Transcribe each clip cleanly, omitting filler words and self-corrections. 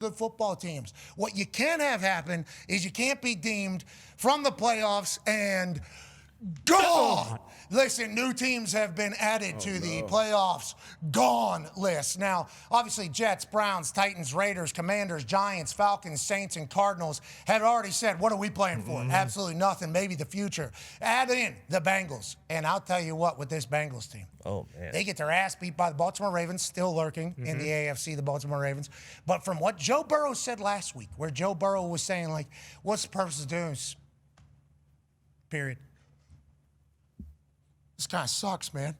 good football teams. What you can't have happen is you can't be deemed from the playoffs and gone. Listen, new teams have been added to the playoffs gone list. Now, obviously, Jets, Browns, Titans, Raiders, Commanders, Giants, Falcons, Saints, and Cardinals have already said, what are we playing for? Absolutely nothing, maybe the future. Add in the Bengals. And I'll tell you what, with this Bengals team, they get their ass beat by the Baltimore Ravens, still lurking in the AFC, the Baltimore Ravens. But from what Joe Burrow said last week, where Joe Burrow was saying, like, what's the purpose of doing this? Period. This kind of sucks, man.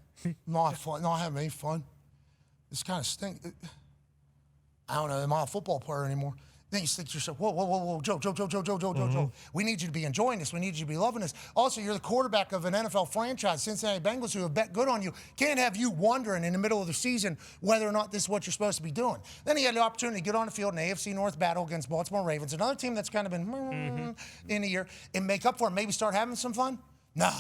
Not fun. Not having any fun. This kind of stinks. I don't know. Am I a football player anymore? Then you think to yourself, whoa, Joe. We need you to be enjoying this. We need you to be loving this. Also, you're the quarterback of an NFL franchise, Cincinnati Bengals, who have bet good on you. Can't have you wondering in the middle of the season whether or not this is what you're supposed to be doing. Then he had the opportunity to get on the field in an AFC North battle against Baltimore Ravens, another team that's kind of been in the year, and make up for it, maybe start having some fun? Nah.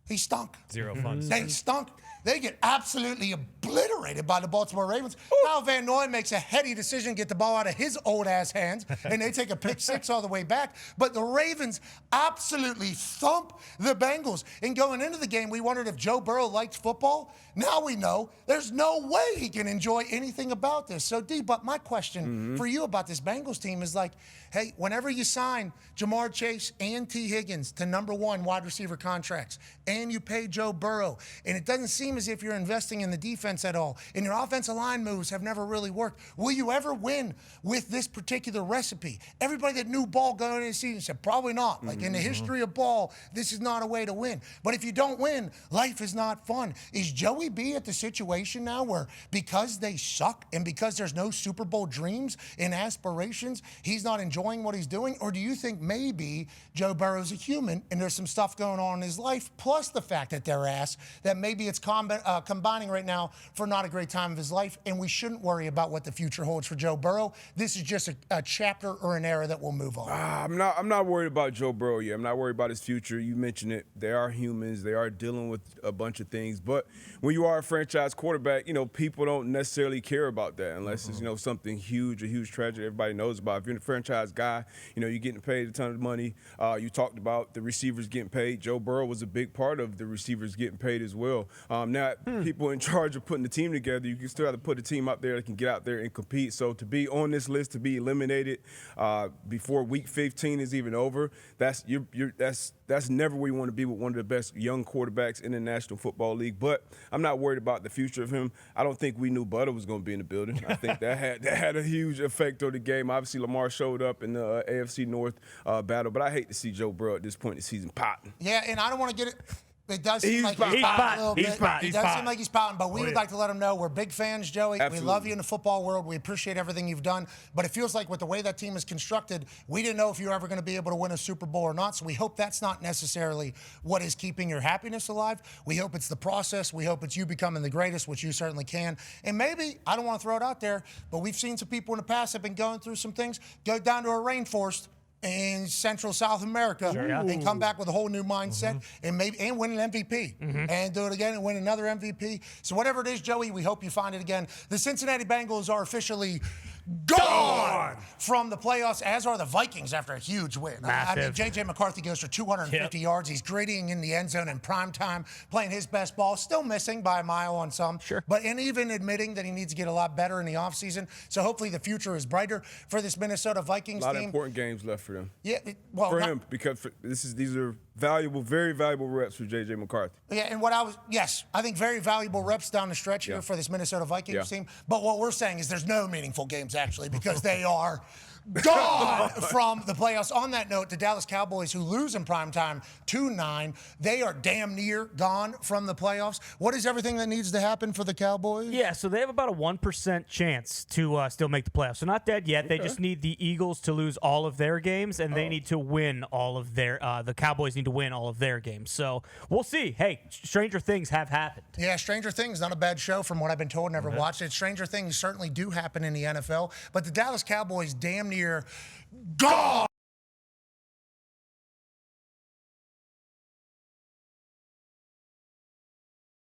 He stunk. Zero fun. They stunk. They get absolutely obliterated by the Baltimore Ravens. Now Van Noy makes a heady decision, get the ball out of his old-ass hands, and they take a pick six all the way back. But the Ravens absolutely thump the Bengals. And going into the game, we wondered if Joe Burrow liked football. Now we know there's no way he can enjoy anything about this. So, D, but my question for you about this Bengals team is like, hey, whenever you sign Jamar Chase and T. Higgins to #1 wide receiver contracts, and you pay Joe Burrow, and it doesn't seem as if you're investing in the defense at all, and your offensive line moves have never really worked, will you ever win with this particular recipe? Everybody that knew ball going into the season said probably not. Like in the history of ball, this is not a way to win. But if you don't win, life is not fun. Is Joey B at the situation now where because they suck and because there's no Super Bowl dreams and aspirations, he's not enjoying what he's doing? Or do you think maybe Joe Burrow's a human and there's some stuff going on in his life, plus the fact that they're ass, that maybe it's combining right now for not a great time of his life, and we shouldn't worry about what the future holds for Joe Burrow? This is just a chapter or an era that will move on. I'm not worried about Joe Burrow yet. I'm not worried about his future. You mentioned it. They are humans. They are dealing with a bunch of things. But when you are a franchise quarterback, people don't necessarily care about that unless it's, something huge, a huge tragedy everybody knows about. If you're a franchise guy, you're getting paid a ton of money. You talked about the receivers getting paid. Joe Burrow was a big part of the receivers getting paid as well. Now, people in charge of putting the team together, you can still have to put a team out there that can get out there and compete. So to be on this list, to be eliminated before Week 15 is even over, that's never where you want to be with one of the best young quarterbacks in the National Football League. But I'm not worried about the future of him. I don't think we knew Butter was going to be in the building. I think that had a huge effect on the game. Obviously, Lamar showed up in the AFC North battle, but I hate to see Joe Burrow at this point in the season potting. Yeah, and I don't want to get it. It does seem like he's pouting a little bit. It does seem like he's pouting, but we would like to let him know we're big fans, Joey. Absolutely. We love you in the football world. We appreciate everything you've done, but it feels like with the way that team is constructed, we didn't know if you were ever going to be able to win a Super Bowl or not, so we hope that's not necessarily what is keeping your happiness alive. We hope it's the process. We hope it's you becoming the greatest, which you certainly can. And maybe, I don't want to throw it out there, but we've seen some people in the past have been going through some things, go down to a rainforest in Central South America and come back with a whole new mindset and win an MVP and do it again and win another MVP. So whatever it is, Joey, we hope you find it again. The Cincinnati Bengals are officially gone from the playoffs, as are the Vikings after a huge win. I mean, J.J. McCarthy goes for 250 yards. He's grittying in the end zone in prime time, playing his best ball, still missing by a mile on some. But even admitting that he needs to get a lot better in the offseason. So hopefully the future is brighter for this Minnesota Vikings team. A lot of important games left for them. Yeah, him, because these are valuable, very valuable reps for J.J. McCarthy. Yeah, and I think very valuable reps down the stretch here for this Minnesota Vikings team. But what we're saying is there's no meaningful games, actually, because they are gone from the playoffs. On that note, the Dallas Cowboys, who lose in primetime 2-9, they are damn near gone from the playoffs. What is everything that needs to happen for the Cowboys? Yeah, so they have about a 1% chance to still make the playoffs. So not dead yet. They just need the Eagles to lose all of their games, and they need to win all of their the Cowboys need to win all of their games. So we'll see. Hey, stranger things have happened. Yeah, Stranger Things, not a bad show from what I've been told. Never watched it. Stranger Things certainly do happen in the NFL, but the Dallas Cowboys damn near gone.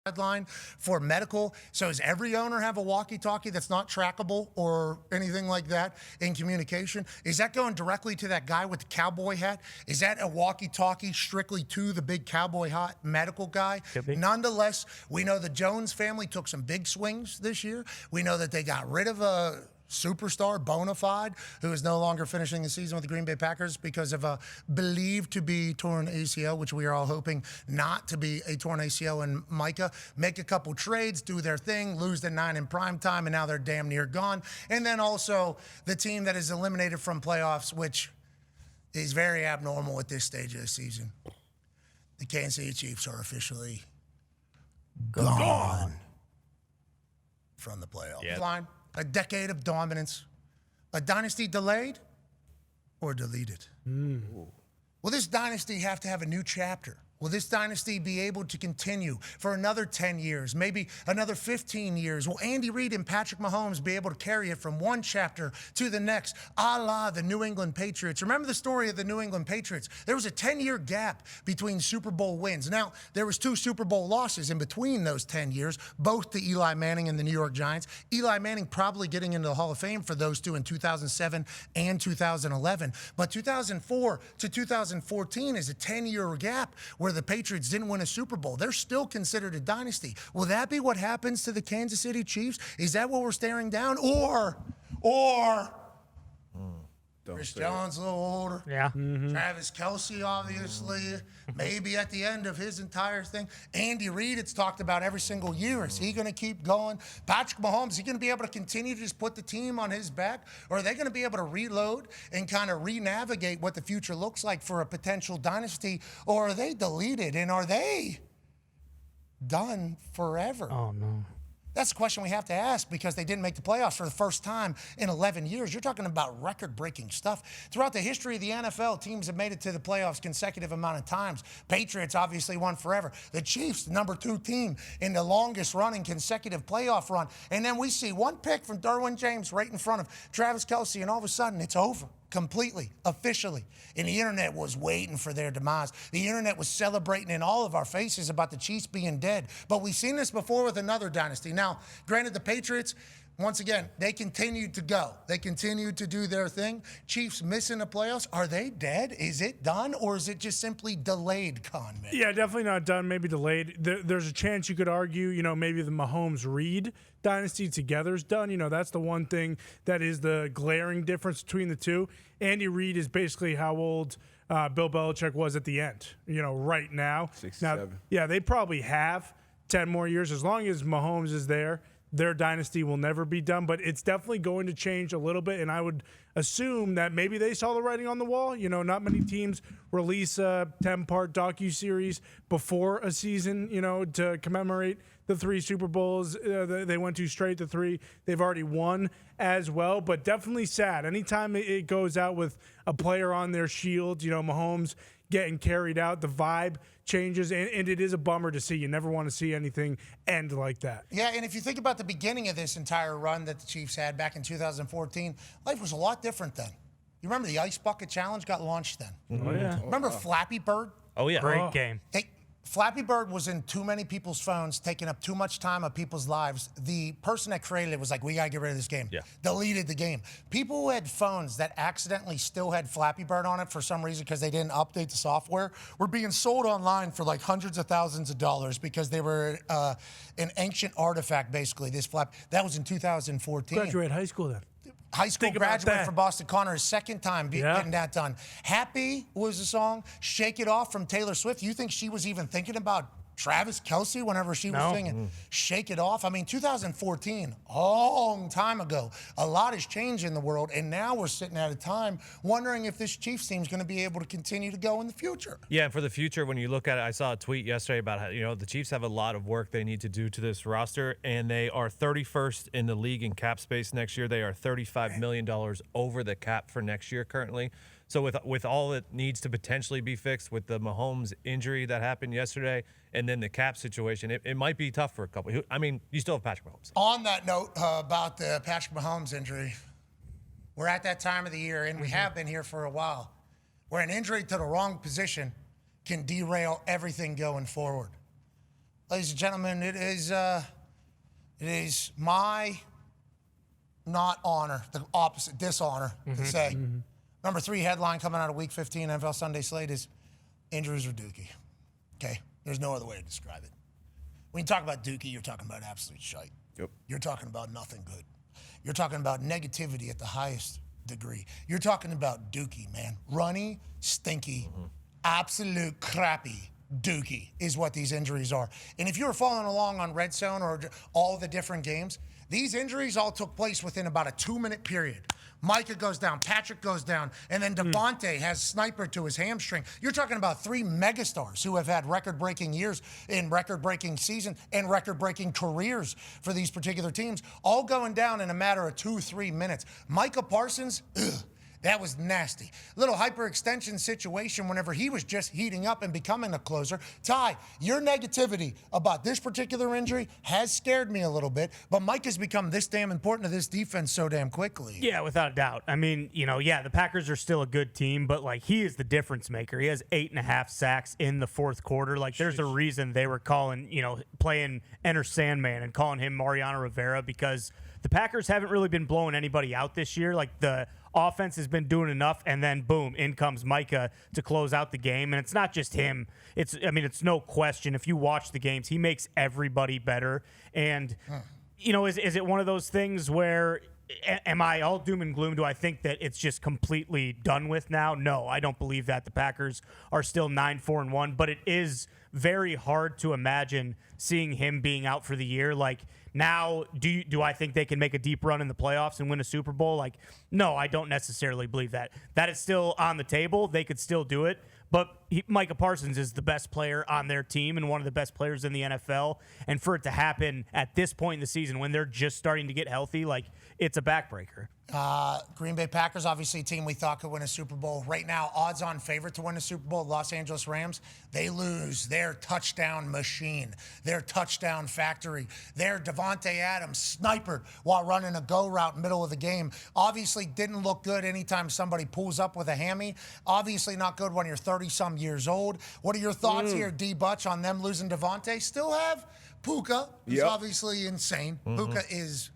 sideline for medical. So does every owner have a walkie-talkie that's not trackable or anything like that in communication? Is that going directly to that guy with the cowboy hat? Is that a walkie-talkie strictly to the big cowboy hat medical guy? Nonetheless, we know the Jones family took some big swings this year. We know that they got rid of a superstar, bona fide, who is no longer finishing the season with the Green Bay Packers because of a believed to be torn ACL, which we are all hoping not to be a torn ACL. And Micah make a couple trades, do their thing, lose the 9 in prime time, and now they're damn near gone. And then also the team that is eliminated from playoffs, which is very abnormal at this stage of the season. The Kansas City Chiefs are officially gone from the playoffs. Yep. Line. A decade of dominance. A dynasty delayed or deleted? Will this dynasty have to have a new chapter? Will this dynasty be able to continue for another 10 years, maybe another 15 years? Will Andy Reid and Patrick Mahomes be able to carry it from one chapter to the next, a la the New England Patriots? Remember the story of the New England Patriots? There was a 10-year gap between Super Bowl wins. Now, there was 2 Super Bowl losses in between those 10 years, both to Eli Manning and the New York Giants. Eli Manning probably getting into the Hall of Fame for those 2 in 2007 and 2011. But 2004 to 2014 is a 10-year gap where the Patriots didn't win a Super Bowl. They're still considered a dynasty. Will that be what happens to the Kansas City Chiefs? Is that what we're staring down? Or Chris Jones a little older. Yeah. Travis Kelce, obviously, maybe at the end of his entire thing. Andy Reid, it's talked about every single year. Is he going to keep going? Patrick Mahomes, is he going to be able to continue to just put the team on his back? Or are they going to be able to reload and kind of re-navigate what the future looks like for a potential dynasty? Or are they deleted? And are they done forever? Oh, no. That's a question we have to ask because they didn't make the playoffs for the first time in 11 years. You're talking about record-breaking stuff. Throughout the history of the NFL, teams have made it to the playoffs consecutive amount of times. Patriots obviously won forever. The Chiefs, number 2 team in the longest-running consecutive playoff run. And then we see one pick from Derwin James right in front of Travis Kelce, and all of a sudden it's over. Completely, officially. And the internet was waiting for their demise. The internet was celebrating in all of our faces about the Chiefs being dead. But we've seen this before with another dynasty. Now, granted, the Patriots, once again, they continued to go. They continued to do their thing. Chiefs missing the playoffs. Are they dead? Is it done? Or is it just simply delayed, Conman? Yeah, definitely not done. Maybe delayed. There's a chance you could argue, maybe the Mahomes-Reid dynasty together is done. That's the one thing that is the glaring difference between the two. Andy Reid is basically how old Bill Belichick was at the end, right now. 67. Now, yeah, they probably have 10 more years. As long as Mahomes is there, their dynasty will never be done, but it's definitely going to change a little bit, and I would assume that maybe they saw the writing on the wall. Not many teams release a 10-part docuseries before a season, to commemorate the 3 Super Bowls they went to straight to 3. They've already won as well, but definitely sad. Anytime it goes out with a player on their shield, Mahomes getting carried out, the vibe changes, and it is a bummer to see. You never want to see anything end like that. Yeah, and if you think about the beginning of this entire run that the Chiefs had back in 2014, life was a lot different then. You remember the Ice Bucket Challenge got launched then? Oh, yeah. Remember Flappy Bird? Oh, yeah. Great game. Flappy Bird was in too many people's phones, taking up too much time of people's lives. The person that created it was like, we got to get rid of this game. Yeah. Deleted the game. People who had phones that accidentally still had Flappy Bird on it for some reason because they didn't update the software were being sold online for like hundreds of thousands of dollars because they were an ancient artifact, basically, this Flappy. That was in 2014. Graduate high school then. High school Think about graduate that. for Boston Connor, his second time getting that done. Happy was the song. Shake It Off from Taylor Swift. You think she was even thinking about Travis Kelce whenever she was singing Shake It Off? I mean, 2014, a long time ago. A lot has changed in the world, and now we're sitting at a time wondering if this Chiefs team is going to be able to continue to go in the future. Yeah, and for the future, when you look at it, I saw a tweet yesterday about how, the Chiefs have a lot of work they need to do to this roster, and they are 31st in the league in cap space next year. They are $35 million over the cap for next year currently. So with all that needs to potentially be fixed with the Mahomes injury that happened yesterday and then the cap situation, it might be tough for a couple. I mean, you still have Patrick Mahomes. On that note about the Patrick Mahomes injury, we're at that time of the year, and we have been here for a while, where an injury to the wrong position can derail everything going forward. ladies and gentlemen, it is my not honor, the opposite, dishonor, to say. Number 3 headline coming out of Week 15 NFL Sunday slate is injuries or Dookie. Okay? There's no other way to describe it. When you talk about Dookie, you're talking about absolute shite. Yep. You're talking about nothing good. You're talking about negativity at the highest degree. You're talking about Dookie, man. Runny, stinky, absolute crappy Dookie is what these injuries are. And if you were following along on Red Zone or all the different games, these injuries all took place within about a 2-minute period. Micah goes down, Patrick goes down, and then Devontae has sniper to his hamstring. You're talking about 3 megastars who have had record-breaking years in record-breaking season and record-breaking careers for these particular teams, all going down in a matter of 2-3 minutes. Micah Parsons, that was nasty. Little hyperextension situation whenever he was just heating up and becoming a closer. Ty, your negativity about this particular injury has scared me a little bit, but Mike has become this damn important to this defense so damn quickly. Yeah, without a doubt. I mean, the Packers are still a good team, but, he is the difference maker. He has 8.5 sacks in the fourth quarter. There's a reason they were calling, playing Enter Sandman and calling him Mariano Rivera, because the Packers haven't really been blowing anybody out this year. The offense has been doing enough, and then boom, in comes Micah to close out the game. And it's not just him. It's no question. If you watch the games, he makes everybody better. And, is it one of those things where am I all doom and gloom? Do I think that it's just completely done with now? No, I don't believe that. The Packers are still 9-4-1, but it is very hard to imagine seeing him being out for the year. Now, do I think they can make a deep run in the playoffs and win a Super Bowl? No, I don't necessarily believe that. That is still on the table. They could still do it. But Micah Parsons is the best player on their team and one of the best players in the NFL. And for it to happen at this point in the season when they're just starting to get healthy, it's a backbreaker. Green Bay Packers, obviously a team we thought could win a Super Bowl. Right now, odds-on favorite to win a Super Bowl, Los Angeles Rams. They lose their touchdown machine, their touchdown factory. Their Devontae Adams snipered while running a go route middle of the game. Obviously didn't look good anytime somebody pulls up with a hammy. Obviously not good when you're 30-some years old. What are your thoughts here, D. Butch, on them losing Devontae? Still have Puka, who's obviously insane. Puka is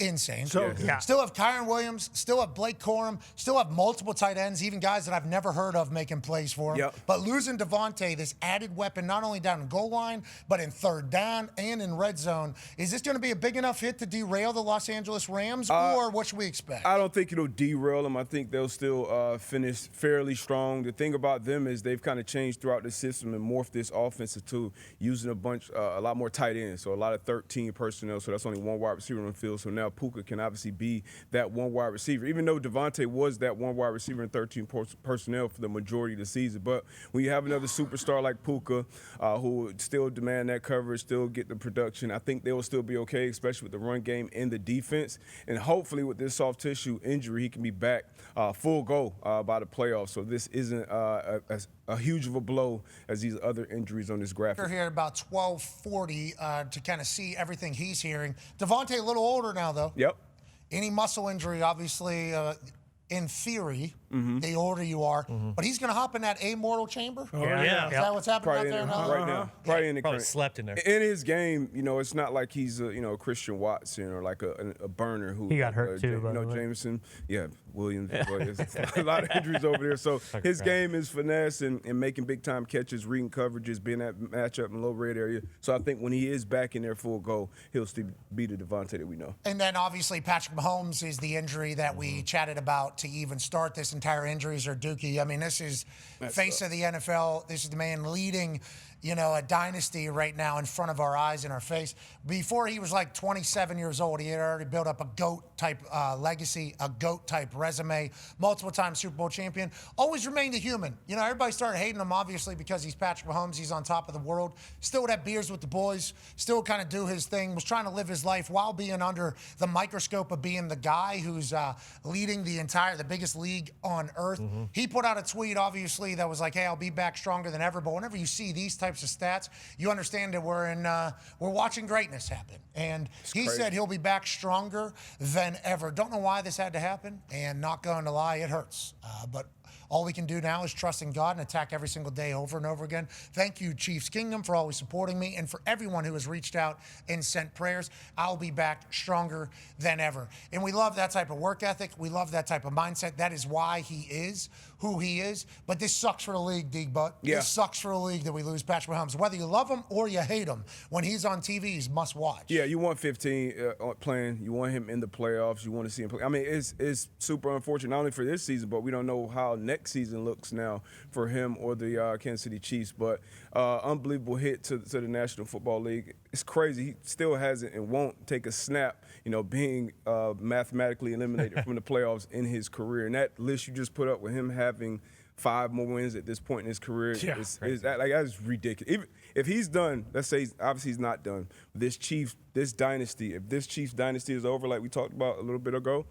insane. So, Still have Kyron Williams, still have Blake Corum, still have multiple tight ends, even guys that I've never heard of making plays for him. But losing Devontae, this added weapon, not only down in goal line, but in third down and in red zone, is this going to be a big enough hit to derail the Los Angeles Rams, or what should we expect? I don't think it'll derail them. I think they'll still finish fairly strong. The thing about them is they've kind of changed throughout the system and morphed this offense to using a lot more tight ends, so a lot of 13 personnel, so that's only one wide receiver on the field. So now Puka can obviously be that one wide receiver, even though Devontae was that one wide receiver in 13 personnel for the majority of the season. But when you have another superstar like Puka, who still demand that coverage, still get the production, I think they will still be okay, especially with the run game and the defense. And hopefully with this soft tissue injury, he can be back full go by the playoffs. So this isn't a huge of a blow as these other injuries on this graphic. We're here about 12:40 to kind of see everything he's hearing. Devontae a little older now, though. Yep. Any muscle injury, obviously, in theory, the older you are. But he's going to hop in that amortal chamber? Yeah. Is that what's happening out there now? Right now. Probably in the Probably slept in there. In his game, it's not like he's a Christian Watson or like a burner who He got hurt too, by the way. Jameson, Williams. There's a lot of injuries over there. So his game is finesse and making big time catches, reading coverages, being that matchup in low red area. So I think when he is back in there full go, he'll still be the Devontae that we know. And then obviously Patrick Mahomes is the injury that we chatted about to even start this entire injuries or Dookie. I mean, this is face of the NFL. This is the man leading, a dynasty right now in front of our eyes, in our face. Before he was like 27 years old, he had already built up a GOAT-type legacy, a GOAT-type resume, multiple-time Super Bowl champion. Always remained a human. Everybody started hating him, obviously, because he's Patrick Mahomes. He's on top of the world. Still would have beers with the boys. Still kind of do his thing. Was trying to live his life while being under the microscope of being the guy who's leading the biggest league on earth. He put out a tweet, obviously, that was like, hey, I'll be back stronger than ever. But whenever you see these types of stats, you understand that we're watching greatness happen. And he said he'll be back stronger than ever. Don't know why this had to happen, and not going to lie, it hurts. But All we can do now is trust in God and attack every single day over and over again. Thank you, Chiefs Kingdom, for always supporting me, and for everyone who has reached out and sent prayers. I'll be back stronger than ever. And we love that type of work ethic. We love that type of mindset. That is why he is who he is. But this sucks for the league, D-Butt. Yeah. This sucks for the league that we lose Patrick Mahomes. Whether you love him or you hate him, when he's on TV, he's must watch. Yeah, you want 15 playing. You want him in the playoffs. You want to see him play. I mean, it's super unfortunate, not only for this season, but we don't know how next season looks now for him or the Kansas City Chiefs. But unbelievable hit to the National Football League. It's crazy. He still hasn't and won't take a snap, being mathematically eliminated from the playoffs in his career. And that list you just put up with him having 5 more wins at this point in his career is that's ridiculous. If he's done, let's say obviously he's not done. This dynasty, if this Chiefs dynasty is over, like we talked about a little bit ago,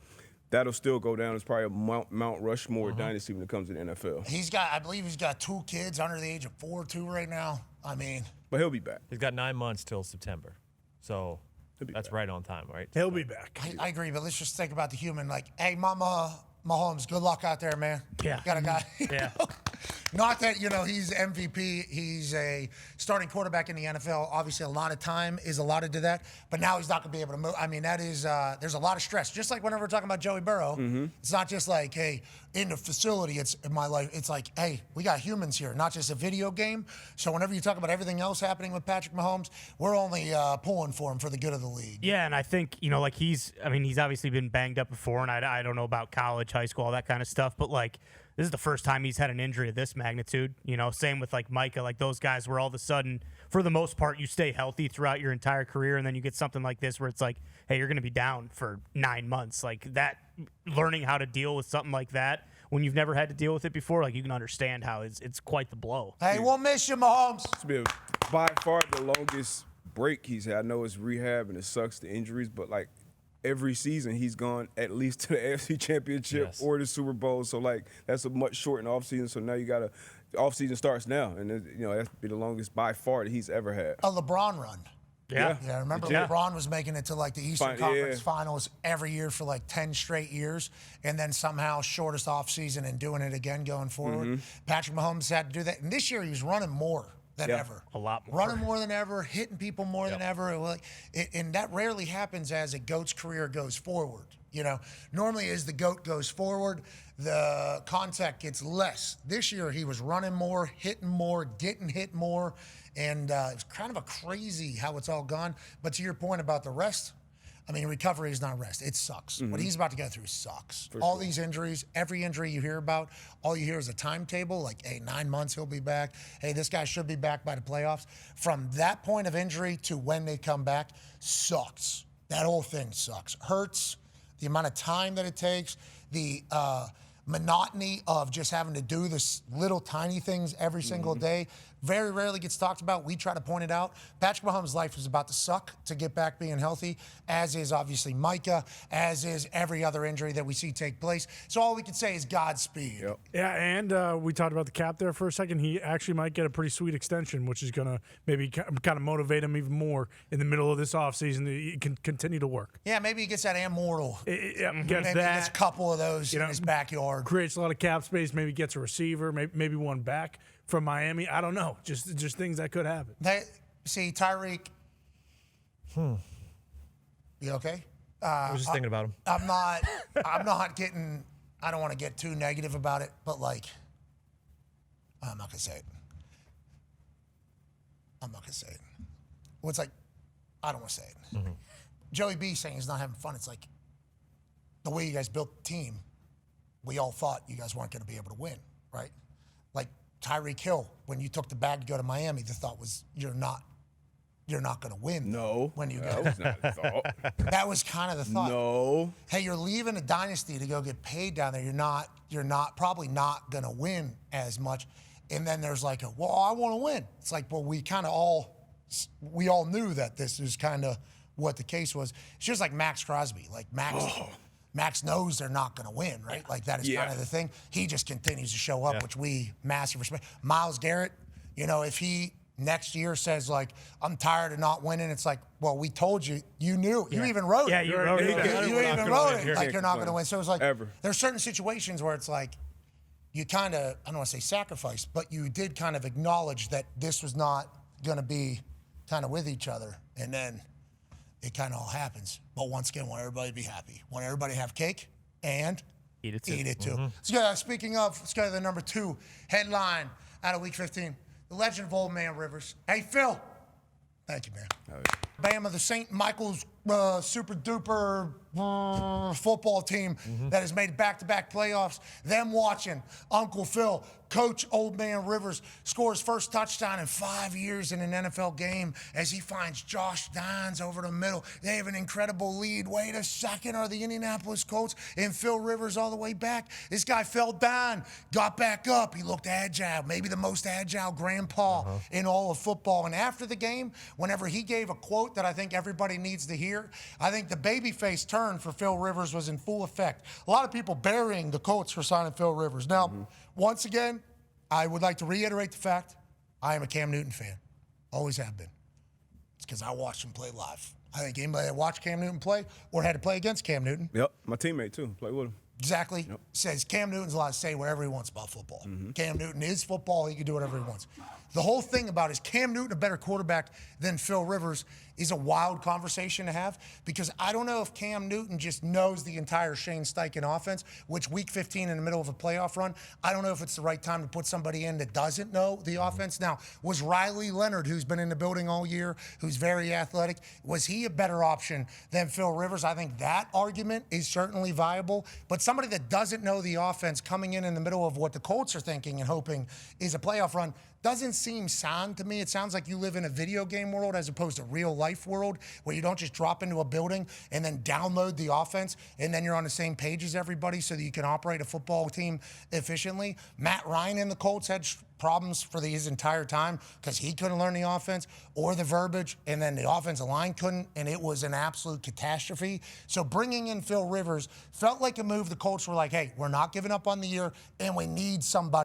that'll still go down as probably a Mount Rushmore dynasty when it comes to the NFL. I believe he's got 2 kids under the age of 4 or 2 right now. I mean, But he'll be back. He's got 9 months till September. So that's right on time, right? He'll be back. I agree, but let's just think about the human. Like, hey, Mama Mahomes, good luck out there, man. Yeah. Got a guy. Yeah. Not that, he's MVP. He's a starting quarterback in the NFL. Obviously, a lot of time is allotted to that. But now he's not going to be able to move. I mean, that is, there's a lot of stress. Just like whenever we're talking about Joey Burrow, it's not just like, hey, in the facility, it's in my life. It's like, hey, we got humans here, not just a video game. So whenever you talk about everything else happening with Patrick Mahomes, we're only pulling for him for the good of the league. Yeah, and I think, like he's obviously been banged up before, and I don't know about college, high school, all that kind of stuff, but like, this is the first time he's had an injury of this magnitude. Same with like Micah, like those guys where all of a sudden, for the most part, you stay healthy throughout your entire career, and then you get something like this where it's like, hey, you're going to be down for 9 months. Like that, learning how to deal with something like that when you've never had to deal with it before, like you can understand how it's quite the blow. Hey, we'll miss you, Mahomes. It's been by far the longest break he's had. I know it's rehab and it sucks, the injuries, but like every season he's gone at least to the AFC Championship or the Super Bowl. So like that's a much shortened offseason. So now you got offseason starts now, and that's be the longest by far that he's ever had. A LeBron run. Yeah. Yeah, remember LeBron was making it to like the Eastern Conference Finals every year for like 10 straight years, and then somehow shortest offseason and doing it again going forward. Patrick Mahomes had to do that. And this year he was running more than ever. A lot more. Running more than ever, hitting people more than ever. And that rarely happens as a GOAT's career goes forward. Normally as the GOAT goes forward, the contact gets less. This year he was running more, hitting more, getting hit more, and it's kind of a crazy how it's all gone. But to your point about the rest, I mean, recovery is not rest. It sucks. What he's about to go through sucks. All these injuries, every injury you hear about, all you hear is a timetable, like, hey, 9 months he'll be back. Hey, this guy should be back by the playoffs. From that point of injury to when they come back, sucks. That whole thing sucks. Hurts, the amount of time that it takes, the monotony of just having to do this little tiny things every single day. Very rarely gets talked about. We try to point it out. Patrick Mahomes' life is about to suck to get back being healthy, as is obviously Micah, as is every other injury that we see take place. So all we can say is Godspeed. Yep. Yeah, and we talked about the cap there for a second. He actually might get a pretty sweet extension, which is going to maybe kind of motivate him even more in the middle of this offseason to can continue to work. Yeah, maybe he gets that immortal. Gets Maybe he that. gets a couple of those in his backyard. Creates a lot of cap space, maybe gets a receiver, maybe one back from Miami. I don't know. Just things that could happen. See, Tyreek. You okay? I was just thinking about him. I'm not getting, I don't want to get too negative about it, but like, I'm not going to say it. Well, it's like, I don't want to say it. Joey B saying he's not having fun. It's like, the way you guys built the team, we all thought you guys weren't going to be able to win, right? Like Tyreek Hill, when you took the bag to go to Miami, the thought was you're not going to win. No. When you that go. was not the thought. That was kind of the thought. No. Hey, you're leaving a dynasty to go get paid down there. You're probably not going to win as much. And then there's like I want to win. It's like, well, we all knew that this is kind of what the case was. It's just like Max Crosby. Like Max knows they're not going to win, right? Like that is kind of the thing. He just continues to show up, which we massive respect. Myles Garrett, if he next year says like, I'm tired of not winning, it's like, well, we told you, you knew, you even wrote it. Yeah, you wrote it. You even wrote it, like you're not going to win. So it's like, Ever. there's certain situations where it's like, you kind of, I don't want to say sacrifice, but you did kind of acknowledge that this was not going to be kind of with each other. And then it kind of all happens. But once again, want everybody to be happy. Want everybody to have cake and Eat it too. Let's go, speaking of, let's go to the number 2 headline out of Week 15. The legend of Old Man Rivers. Hey, Phil. Thank you, man. Bama, the St. Michael's super duper football team that has made back-to-back playoffs. Them watching Uncle Phil, Coach Old Man Rivers, scores first touchdown in 5 years in an NFL game as he finds Josh Dines over the middle. They have an incredible lead. Wait a second, are the Indianapolis Colts and Phil Rivers all the way back? This guy fell down, got back up. He looked agile, maybe the most agile grandpa in all of football. And after the game, whenever he gave a quote that I think everybody needs to hear, I think the babyface turn for Phil Rivers was in full effect. A lot of people burying the Colts for signing Phil Rivers. Now, once again, I would like to reiterate the fact I am a Cam Newton fan. Always have been. It's because I watched him play live. I think anybody that watched Cam Newton play or had to play against Cam Newton. Yep, my teammate too. Play with him. Exactly. Says Cam Newton's allowed to say whatever he wants about football. Cam Newton is football. He can do whatever he wants. The whole thing about is Cam Newton a better quarterback than Phil Rivers is a wild conversation to have because I don't know if Cam Newton just knows the entire Shane Steichen offense, which Week 15 in the middle of a playoff run, I don't know if it's the right time to put somebody in that doesn't know the offense. Now, was Riley Leonard, who's been in the building all year, who's very athletic, was he a better option than Phil Rivers? I think that argument is certainly viable, but somebody that doesn't know the offense coming in the middle of what the Colts are thinking and hoping is a playoff run doesn't seem sound to me. It sounds like you live in a video game world as opposed to real life world where you don't just drop into a building and then download the offense and then you're on the same page as everybody so that you can operate a football team efficiently. Matt Ryan and the Colts had problems for his entire time because he couldn't learn the offense or the verbiage, and then the offensive line couldn't, and it was an absolute catastrophe. So bringing in Phil Rivers felt like a move. The Colts were like, hey, we're not giving up on the year, and we need somebody.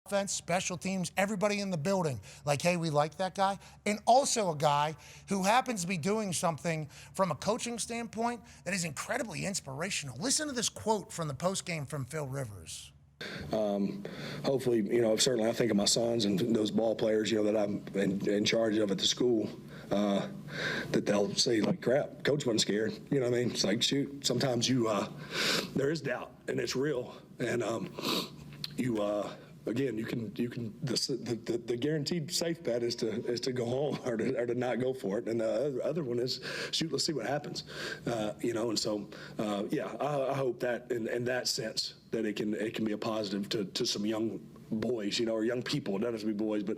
Offense, special teams, everybody in the building, like, hey, we like that guy. And also a guy who happens to be doing something from a coaching standpoint that is incredibly inspirational. Listen to this quote from the postgame from Phil Rivers. Hopefully, certainly I think of my sons and those ball players, that I'm in charge of at the school, that they'll say, like, crap, coach wasn't scared. You know what I mean? It's like, shoot, sometimes there is doubt, and it's real. And again, you can the guaranteed safe bet is to go home or to not go for it, and the other one is shoot, let's see what happens, and so I hope that in that sense that it can be a positive to some young boys, or young people. It doesn't have to be boys, but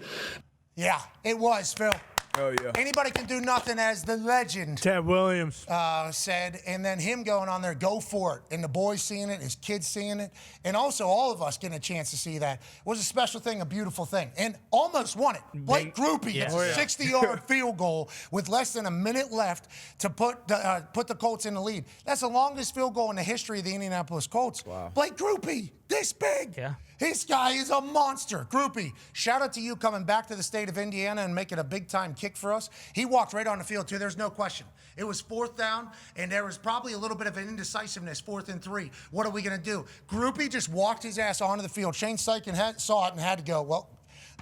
yeah, it was, Phil. Oh, yeah. Anybody can do nothing, as the legend Ted Williams said, and then him going on there, go for it, and the boys seeing it, his kids seeing it, and also all of us getting a chance to see that was a special thing, a beautiful thing, and almost won it. Blake Groupie hits a 60-yard field goal with less than a minute left to put the Colts in the lead. That's the longest field goal in the history of the Indianapolis Colts. Wow. Blake Groupie, this big. Yeah. This guy is a monster. Groupie, shout out to you coming back to the state of Indiana and making a big-time kick for us. He walked right on the field, too. There's no question. It was 4th down, and there was probably a little bit of an indecisiveness, 4th and 3. What are we going to do? Groupie just walked his ass onto the field. Shane Steichen saw it and had to go, well,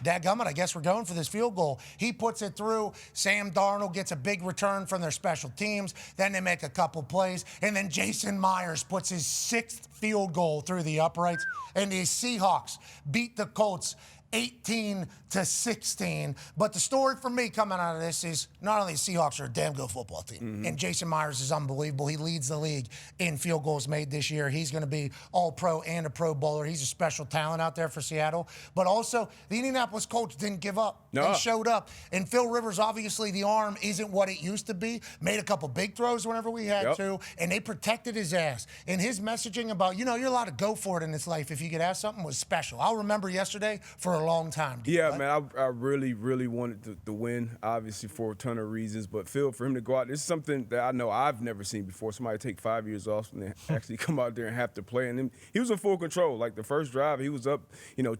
dadgummit, I guess we're going for this field goal. He puts it through. Sam Darnold gets a big return from their special teams. Then they make a couple plays. And then Jason Myers puts his 6th field goal through the uprights. And the Seahawks beat the Colts 18-16. But the story for me coming out of this is not only the Seahawks are a damn good football team, and Jason Myers is unbelievable. He leads the league in field goals made this year. He's going to be all-pro and a Pro Bowler. He's a special talent out there for Seattle. But also, the Indianapolis Colts didn't give up. No. They showed up. And Phil Rivers, obviously, the arm isn't what it used to be. Made a couple big throws whenever we had to, and they protected his ass. And his messaging about, you're allowed to go for it in this life if you could have something was special. I'll remember yesterday for a long time. Yeah, man, I really, really wanted to win, obviously, for a ton of reasons. But Phil, for him to go out, this is something that I know I've never seen before. Somebody take 5 years off and then actually come out there and have to play. And then he was in full control. Like the first drive, he was up,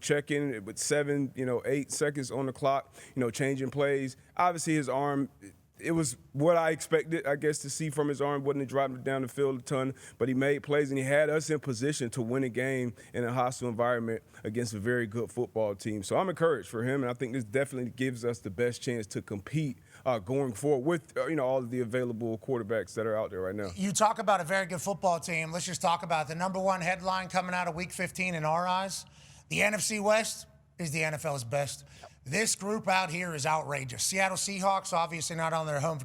checking with 7, 8 seconds on the clock, changing plays. Obviously, his arm it was what I expected, I guess, to see from his arm. Wasn't driving it down the field a ton, but he made plays, and he had us in position to win a game in a hostile environment against a very good football team. So I'm encouraged for him, and I think this definitely gives us the best chance to compete going forward with all of the available quarterbacks that are out there right now. You talk about a very good football team. Let's just talk about the number one headline coming out of Week 15 in our eyes. The NFC West is the NFL's best. This group out here is outrageous. Seattle Seahawks, obviously not on their home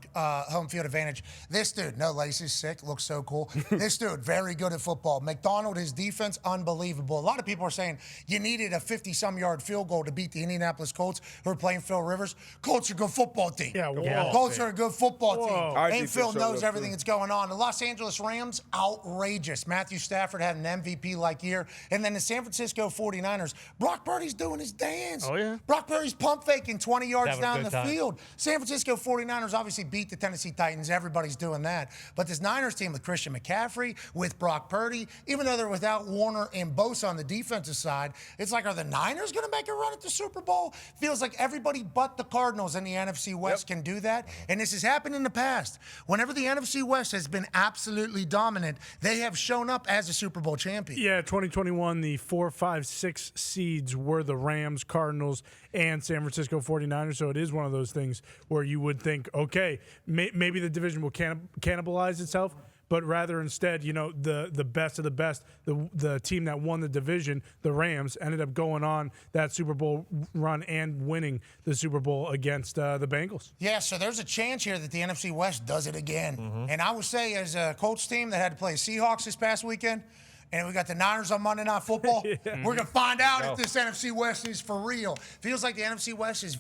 field advantage. This dude, no laces, sick, looks so cool. This dude, very good at football. McDonald, his defense, unbelievable. A lot of people are saying you needed a 50-some-yard field goal to beat the Indianapolis Colts, who are playing Phil Rivers. Colts are a good football team. Yeah, whoa. Colts are a good football Our team. And Phil defense knows showed up, everything too. that's going on. The Los Angeles Rams, outrageous. Matthew Stafford had an MVP-like year. And then the San Francisco 49ers, Brock Purdy's doing his dance. Oh, yeah? Brock Purdy's pump faking 20 yards Having a down good the time. field. San Francisco 49ers obviously beat the Tennessee Titans. Everybody's doing that. But this Niners team with Christian McCaffrey, with Brock Purdy, even though they're without Warner and Bosa on the defensive side, it's like, are the Niners going to make a run at the Super Bowl? Feels like everybody but the Cardinals in the NFC West can do that. And this has happened in the past. Whenever the NFC West has been absolutely dominant, they have shown up as a Super Bowl champion. Yeah, 2021, the 4, 5, 6 seeds were the Rams, Cardinals, and San Francisco 49ers. So it is one of those things where you would think, okay, maybe the division will cannibalize itself, but rather instead, the best of the best, the team that won the division, the Rams, ended up going on that Super Bowl run and winning the Super Bowl against the Bengals. Yeah, so there's a chance here that the NFC West does it again. And I would say, as a Colts team that had to play Seahawks this past weekend, and we got the Niners on Monday Night Football, we're going to find out if this NFC West is for real. Feels like the NFC West is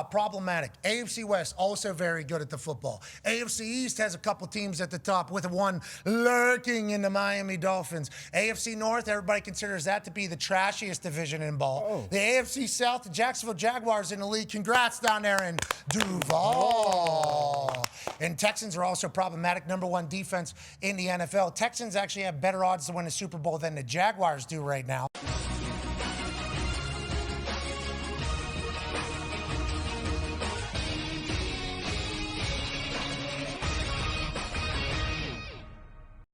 problematic. AFC West, also very good at the football. AFC East has a couple teams at the top, with one lurking in the Miami Dolphins. AFC North, everybody considers that to be the trashiest division in ball. The AFC South, the Jacksonville Jaguars in the league. Congrats down there in Duval. And Texans are also problematic, number one defense in the NFL. Texans actually have better odds to win the Super Bowl than the Jaguars do right now.